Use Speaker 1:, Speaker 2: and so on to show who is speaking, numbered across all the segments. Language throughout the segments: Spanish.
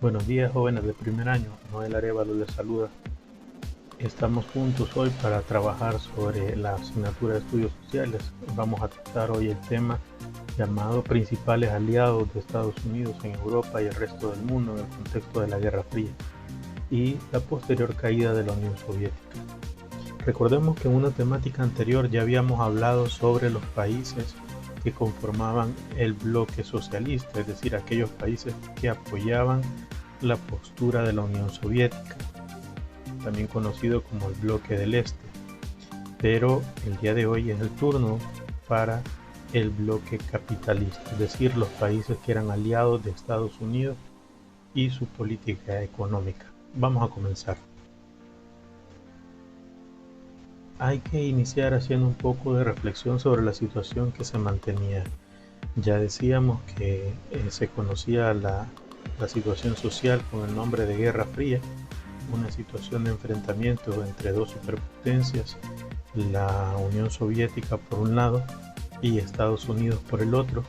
Speaker 1: Buenos días, jóvenes de primer año. Noel Arévalo les saluda. Estamos juntos hoy para trabajar sobre la asignatura de estudios sociales. Vamos a tratar hoy el tema llamado principales aliados de Estados Unidos en Europa y el resto del mundo en el contexto de la Guerra Fría y la posterior caída de la Unión Soviética. Recordemos que en una temática anterior ya habíamos hablado sobre los países que conformaban el bloque socialista, es decir, aquellos países que apoyaban la postura de la Unión Soviética, también conocido como el bloque del Este. Pero el día de hoy es el turno para el bloque capitalista, es decir, los países que eran aliados de Estados Unidos y su política económica. Vamos a comenzar. Hay que iniciar haciendo un poco de reflexión sobre la situación que se mantenía. Ya decíamos que se conocía la situación social con el nombre de Guerra Fría, una situación de enfrentamiento entre dos superpotencias, la Unión Soviética por un lado y Estados Unidos por el otro,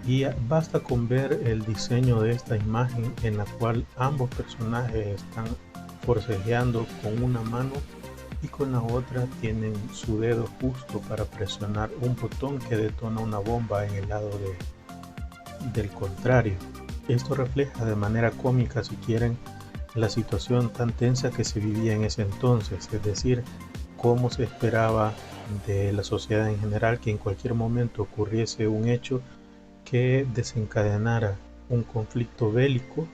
Speaker 1: y basta con ver el diseño de esta imagen en la cual ambos personajes están forcejeando con una mano y con la otra tienen su dedo justo para presionar un botón que detona una bomba en el lado del contrario. Esto refleja de manera cómica, si quieren, la situación tan tensa que se vivía en ese entonces, es decir, cómo se esperaba de la sociedad en general que en cualquier momento ocurriese un hecho que desencadenara un conflicto bélico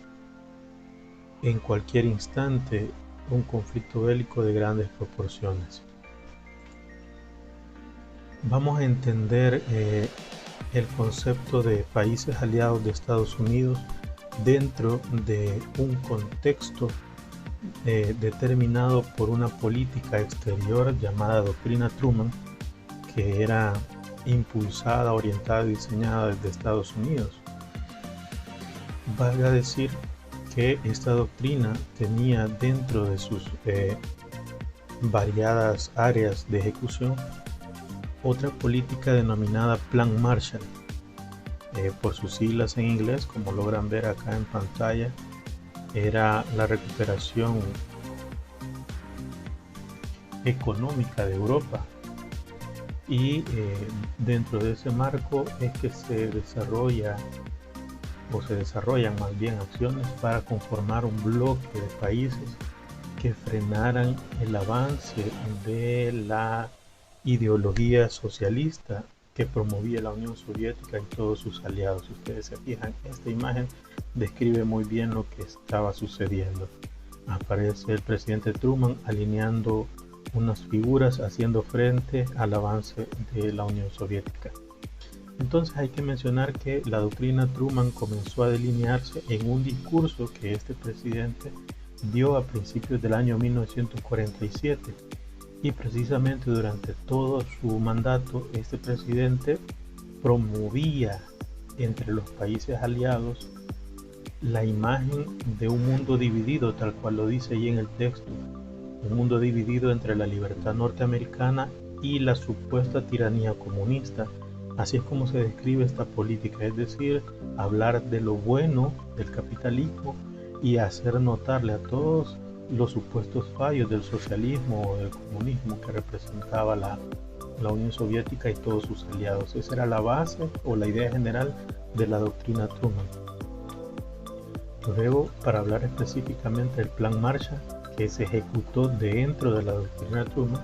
Speaker 1: en cualquier instante, un conflicto bélico de grandes proporciones. Vamos a entender el concepto de países aliados de Estados Unidos dentro de un contexto determinado por una política exterior llamada Doctrina Truman, que era impulsada, orientada y diseñada desde Estados Unidos. Valga decir que esta doctrina tenía dentro de sus variadas áreas de ejecución otra política denominada Plan Marshall, por sus siglas en inglés, como logran ver acá en pantalla. Era la recuperación económica de Europa, y dentro de ese marco es que se desarrollan más bien acciones para conformar un bloque de países que frenaran el avance de la ideología socialista que promovía la Unión Soviética y todos sus aliados. Si ustedes se fijan, esta imagen describe muy bien lo que estaba sucediendo. Aparece el presidente Truman alineando unas figuras haciendo frente al avance de la Unión Soviética. Entonces hay que mencionar que la doctrina Truman comenzó a delinearse en un discurso que este presidente dio a principios del año 1947, y precisamente durante todo su mandato este presidente promovía entre los países aliados la imagen de un mundo dividido, tal cual lo dice ahí en el texto, un mundo dividido entre la libertad norteamericana y la supuesta tiranía comunista. Así es como se describe esta política, es decir, hablar de lo bueno del capitalismo y hacer notarle a todos los supuestos fallos del socialismo o del comunismo que representaba la Unión Soviética y todos sus aliados. Esa era la base o la idea general de la doctrina Truman. Luego, para hablar específicamente del Plan Marshall, que se ejecutó dentro de la doctrina Truman,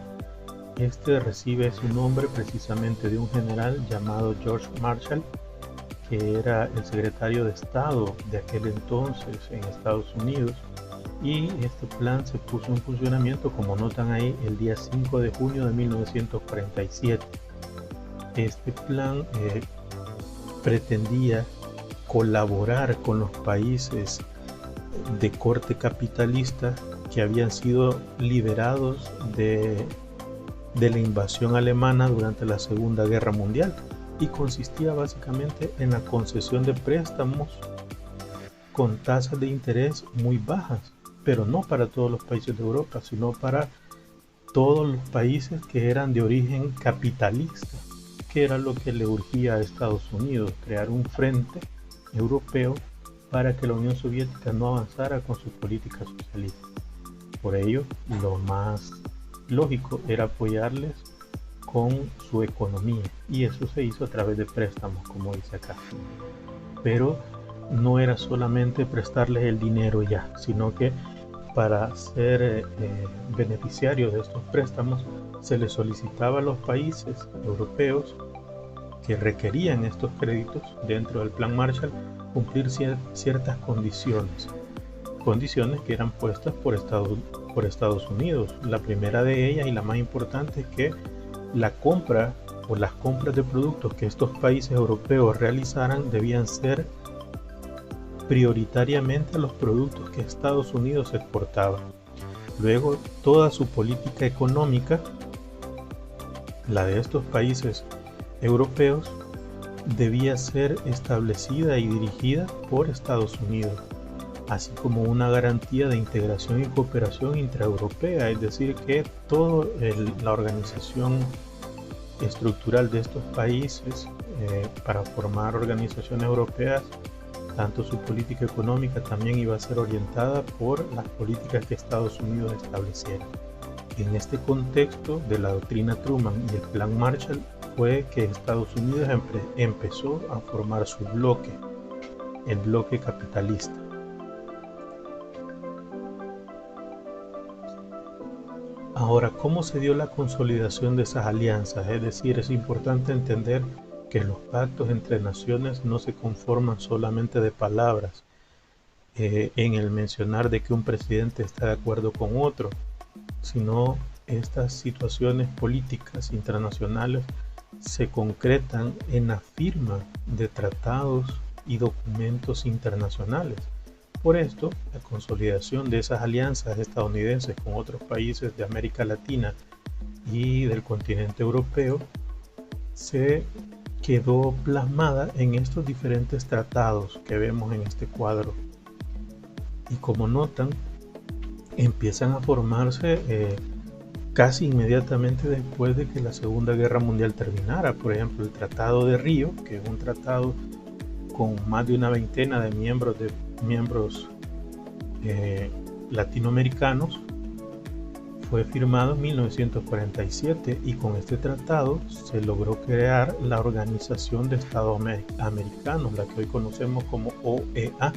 Speaker 1: este recibe su nombre precisamente de un general llamado George Marshall, que era el secretario de Estado de aquel entonces en Estados Unidos, y este plan se puso en funcionamiento, como notan ahí, el día 5 de junio de 1947. Este plan pretendía colaborar con los países de corte capitalista que habían sido liberados de la invasión alemana durante la Segunda Guerra Mundial, y consistía básicamente en la concesión de préstamos con tasas de interés muy bajas, pero no para todos los países de Europa, sino para todos los países que eran de origen capitalista, que era lo que le urgía a Estados Unidos, crear un frente europeo para que la Unión Soviética no avanzara con su política socialista. Por ello, lo más lógico era apoyarles con su economía, y eso se hizo a través de préstamos, como dice acá. Pero no era solamente prestarles el dinero ya, sino que para ser beneficiarios de estos préstamos se les solicitaba a los países europeos que requerían estos créditos dentro del Plan Marshall cumplir ciertas condiciones que eran puestas por Estados Unidos. La primera de ellas y la más importante es que la compra o las compras de productos que estos países europeos realizaran debían ser prioritariamente a los productos que Estados Unidos exportaba. Luego, toda su política económica, la de estos países europeos, debía ser establecida y dirigida por Estados Unidos, así como una garantía de integración y cooperación intraeuropea, es decir, que toda la organización estructural de estos países para formar organizaciones europeas, tanto su política económica también iba a ser orientada por las políticas que Estados Unidos estableciera. En este contexto de la doctrina Truman y el Plan Marshall fue que Estados Unidos empezó a formar su bloque, el bloque capitalista. Ahora, ¿cómo se dio la consolidación de esas alianzas? Es decir, es importante entender que los pactos entre naciones no se conforman solamente de palabras, en el mencionar de que un presidente está de acuerdo con otro, sino estas situaciones políticas internacionales se concretan en la firma de tratados y documentos internacionales. Por esto, la consolidación de esas alianzas estadounidenses con otros países de América Latina y del continente europeo se quedó plasmada en estos diferentes tratados que vemos en este cuadro. Y como notan, empiezan a formarse casi inmediatamente después de que la Segunda Guerra Mundial terminara. Por ejemplo, el Tratado de Río, que es un tratado con más de una veintena de miembros latinoamericanos, fue firmado en 1947, y con este tratado se logró crear la Organización de Estados Americanos, la que hoy conocemos como OEA,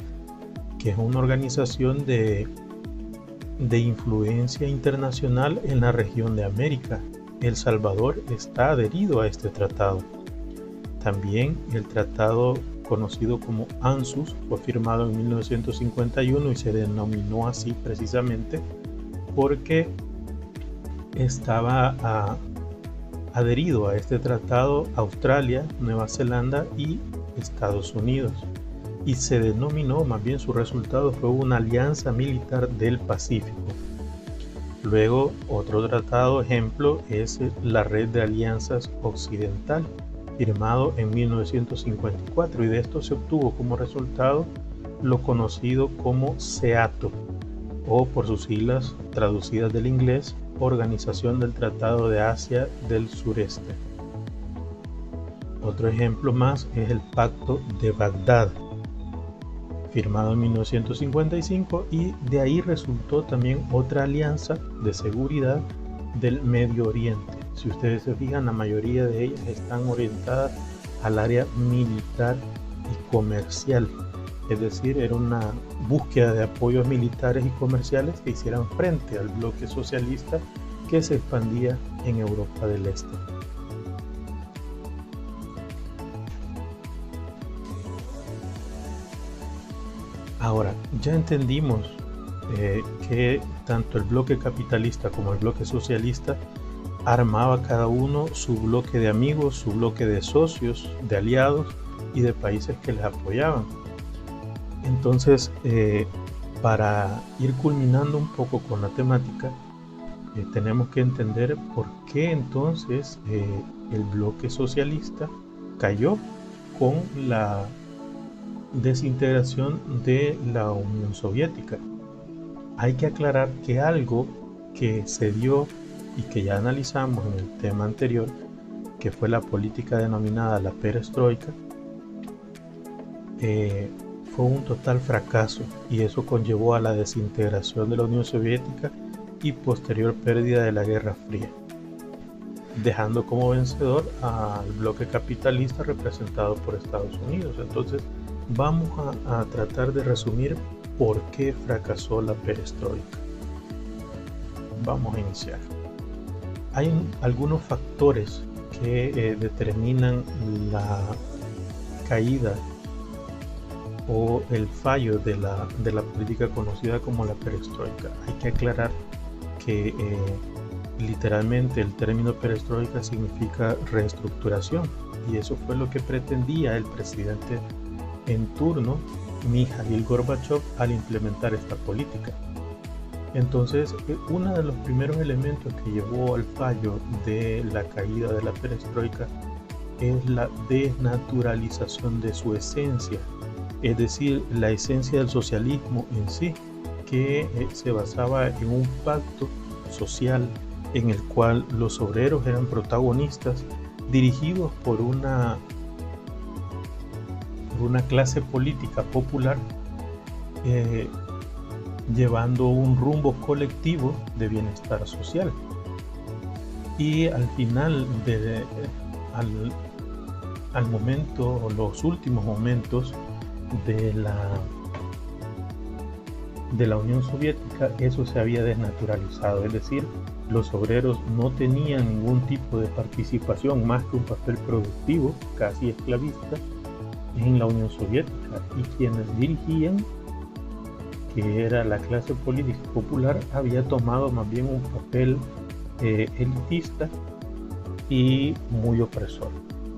Speaker 1: que es una organización de influencia internacional en la región de América. El Salvador está adherido a este tratado. También el tratado conocido como ANZUS fue firmado en 1951 y se denominó así precisamente porque estaba adherido a este tratado Australia, Nueva Zelanda y Estados Unidos, y se denominó, más bien su resultado fue una alianza militar del Pacífico. Luego, otro tratado ejemplo es la Red de Alianzas Occidental, firmado en 1954, y de esto se obtuvo como resultado lo conocido como SEATO, o por sus siglas traducidas del inglés, Organización del Tratado de Asia del Sureste. Otro ejemplo más es el Pacto de Bagdad, firmado en 1955, y de ahí resultó también otra alianza de seguridad del Medio Oriente. Si ustedes se fijan, la mayoría de ellas están orientadas al área militar y comercial, es decir, era una búsqueda de apoyos militares y comerciales que hicieran frente al bloque socialista que se expandía en Europa del Este. Ahora, ya entendimos que tanto el bloque capitalista como el bloque socialista armaba cada uno su bloque de amigos, su bloque de socios, de aliados y de países que les apoyaban. Entonces, para ir culminando un poco con la temática, tenemos que entender por qué entonces el bloque socialista cayó con la desintegración de la Unión Soviética. Hay que aclarar que algo que se dio y que ya analizamos en el tema anterior, que fue la política denominada la perestroika, fue un total fracaso y eso conllevó a la desintegración de la Unión Soviética y posterior pérdida de la Guerra Fría, dejando como vencedor al bloque capitalista representado por Estados Unidos. Entonces vamos a tratar de resumir por qué fracasó la perestroika. Vamos a iniciar. Hay algunos factores que determinan la caída o el fallo de la política conocida como la perestroika. Hay que aclarar que literalmente el término perestroika significa reestructuración, y eso fue lo que pretendía el presidente en turno, Mikhail Gorbachev, al implementar esta política. Entonces, uno de los primeros elementos que llevó al fallo de la caída de la perestroika es la desnaturalización de su esencia, es decir, la esencia del socialismo en sí, que se basaba en un pacto social en el cual los obreros eran protagonistas, dirigidos por una clase política popular, llevando un rumbo colectivo de bienestar social. Y al final, al momento, o los últimos momentos de la Unión Soviética, eso se había desnaturalizado, es decir, los obreros no tenían ningún tipo de participación más que un papel productivo, casi esclavista, en la Unión Soviética, y quienes dirigían, que era la clase política popular, había tomado más bien un papel elitista y muy opresor.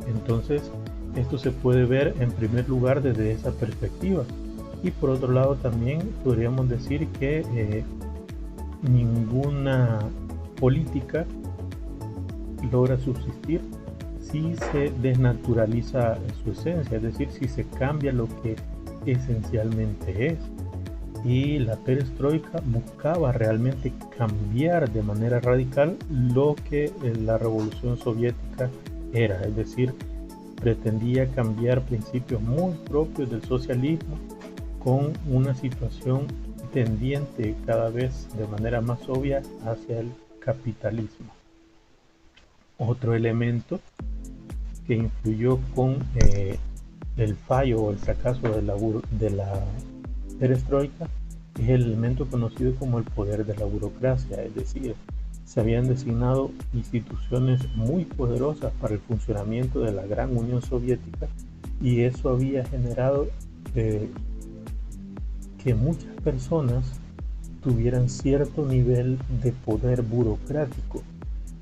Speaker 1: Entonces, esto se puede ver en primer lugar desde esa perspectiva, y por otro lado también podríamos decir que ninguna política logra subsistir si se desnaturaliza su esencia, es decir, si se cambia lo que esencialmente es. Y la perestroika buscaba realmente cambiar de manera radical lo que la revolución soviética era, es decir, pretendía cambiar principios muy propios del socialismo con una situación tendiente cada vez de manera más obvia hacia el capitalismo. Otro elemento que influyó con el fallo o el fracaso de la perestroika es el elemento conocido como el poder de la burocracia, es decir, se habían designado instituciones muy poderosas para el funcionamiento de la gran Unión Soviética, y eso había generado que muchas personas tuvieran cierto nivel de poder burocrático,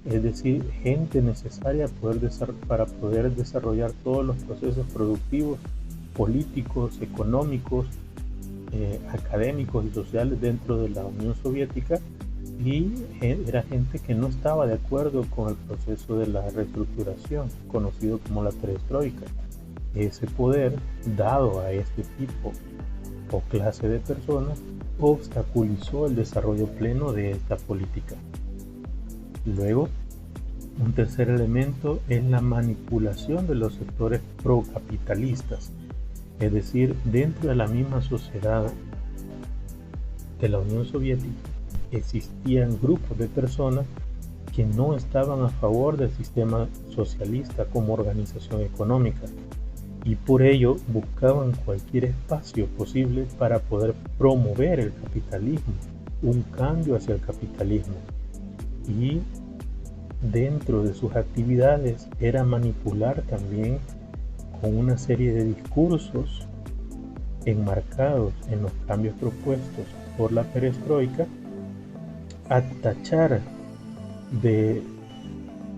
Speaker 1: es decir, gente necesaria para poder desarrollar todos los procesos productivos, políticos, económicos, académicos y sociales dentro de la Unión Soviética, y era gente que no estaba de acuerdo con el proceso de la reestructuración, conocido como la perestroika. Ese poder, dado a este tipo o clase de personas, obstaculizó el desarrollo pleno de esta política. Luego, un tercer elemento es la manipulación de los sectores procapitalistas, es decir, dentro de la misma sociedad de la Unión Soviética existían grupos de personas que no estaban a favor del sistema socialista como organización económica, y por ello buscaban cualquier espacio posible para poder promover el capitalismo, un cambio hacia el capitalismo, y dentro de sus actividades era manipular también con una serie de discursos enmarcados en los cambios propuestos por la perestroika, a tachar de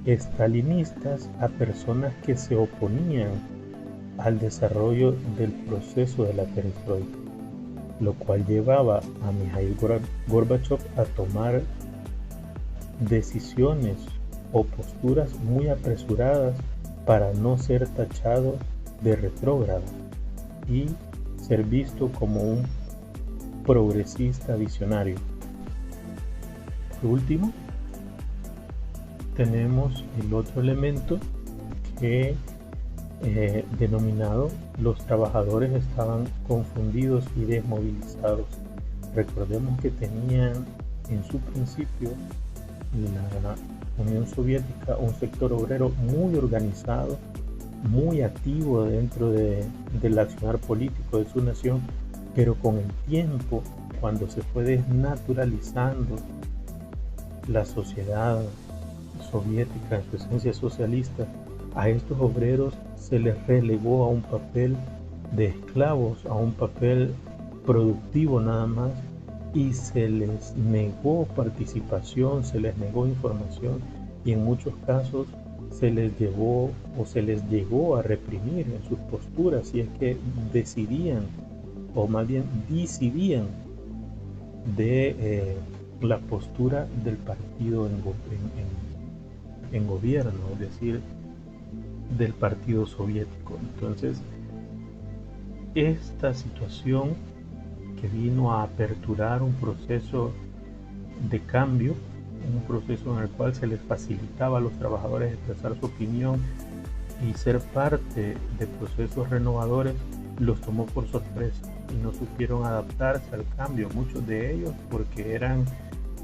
Speaker 1: estalinistas a personas que se oponían al desarrollo del proceso de la perestroika, lo cual llevaba a Mikhail Gorbachev a tomar decisiones o posturas muy apresuradas para no ser tachado de retrógrado y ser visto como un progresista visionario. Por último, tenemos el otro elemento que denominado Los trabajadores estaban confundidos y desmovilizados. Recordemos que tenían en su principio la Unión Soviética un sector obrero muy organizado, muy activo dentro del accionar político de su nación, pero con el tiempo, cuando se fue desnaturalizando la sociedad soviética en su esencia socialista, a estos obreros se les relegó a un papel de esclavos, a un papel productivo nada más, y se les negó participación, se les negó información, y en muchos casos se les llevó o se les llegó a reprimir en sus posturas si es que decidían, o más bien decidían de la postura del partido en gobierno, es decir, del partido soviético. Entonces, esta situación que vino a aperturar un proceso de cambio, un proceso en el cual se les facilitaba a los trabajadores expresar su opinión y ser parte de procesos renovadores, los tomó por sorpresa y no supieron adaptarse al cambio, muchos de ellos porque eran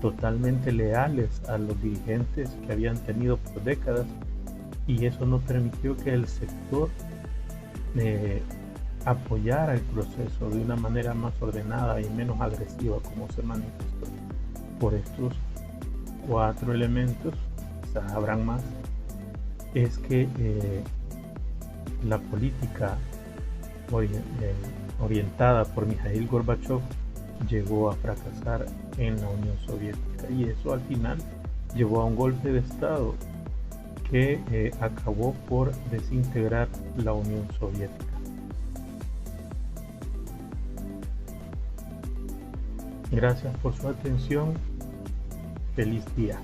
Speaker 1: totalmente leales a los dirigentes que habían tenido por décadas, y eso no permitió que el sector apoyara el proceso de una manera más ordenada y menos agresiva como se manifestó. Por estos 4 elementos, quizás habrán más, es que la política orientada por Mikhail Gorbachev llegó a fracasar en la Unión Soviética, y eso al final llevó a un golpe de Estado que acabó por desintegrar la Unión Soviética. Gracias por su atención. Feliz día.